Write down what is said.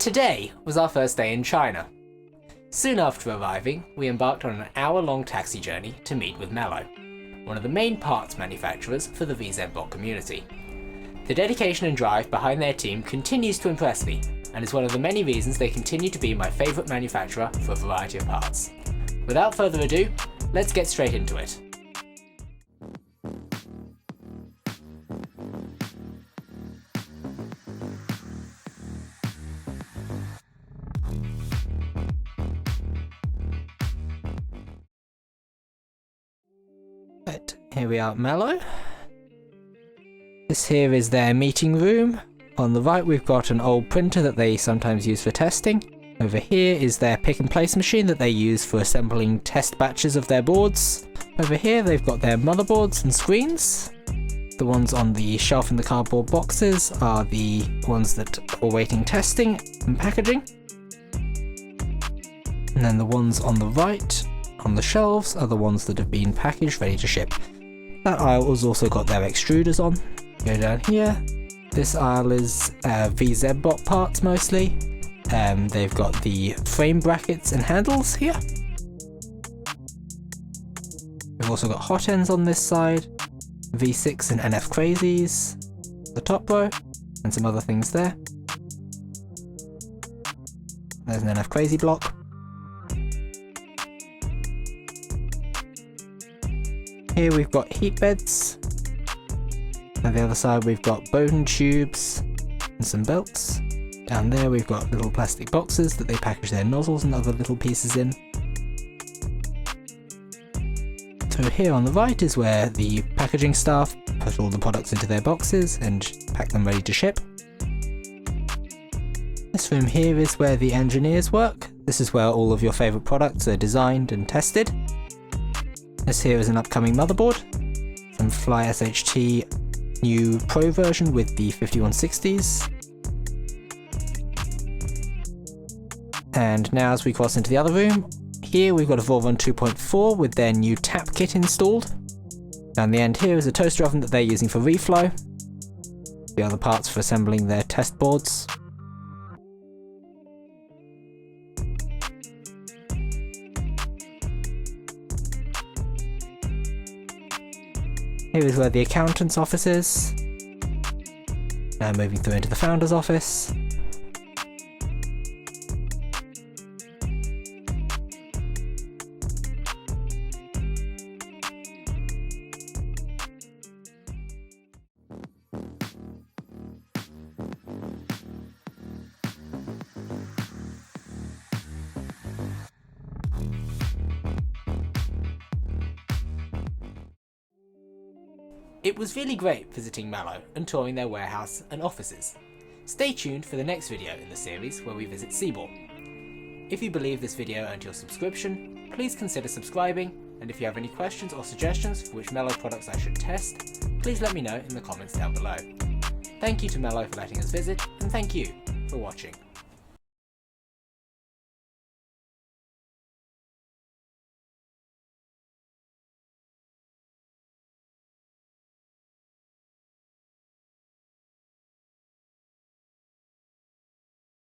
Today was our first day in China. Soon after arriving, we embarked on an hour-long taxi journey to meet with Mellow, one of the main parts manufacturers for the VZ-bot community. The dedication and drive behind their team continues to impress me, and is one of the many reasons they continue to be my favourite manufacturer for a variety of parts. Without further ado, let's get straight into it. Right, here we are at Mellow. This here is their meeting room. On the right we've got an old printer that they sometimes use for testing. Over here is their pick and place machine that they use for assembling test batches of their boards. Over here they've got their motherboards and screens. The ones on the shelf in the cardboard boxes are the ones that are awaiting testing and packaging. And then the ones on the right on the shelves are the ones that have been packaged, ready to ship. That aisle has also got their extruders on. Go down here. This aisle is VZ-bot parts mostly. They've got the frame brackets and handles here. We've also got hot ends on this side, V6 and NF crazies, the top row, and some other things there. There's an NF crazy block. Here we've got heat beds. On the other side we've got bone tubes and some belts. Down there we've got little plastic boxes that they package their nozzles and other little pieces in. So here on the right is where the packaging staff put all the products into their boxes and pack them ready to ship. This room here is where the engineers work. This is where all of your favourite products are designed and tested. This here is an upcoming motherboard, some Fly SHT new Pro version with the 5160s. And now as we cross into the other room, here we've got a Voron 2.4 with their new tap kit installed. Down the end here is a toaster oven that they're using for reflow. The other parts for assembling their test boards. Here is where the accountant's office is. Now moving through into the founder's office. It was really great visiting Mellow and touring their warehouse and offices. Stay tuned for the next video in the series where we visit SIBOOR. If you believe this video earned your subscription, please consider subscribing, and if you have any questions or suggestions for which Mellow products I should test, please let me know in the comments down below. Thank you to Mellow for letting us visit, and thank you for watching.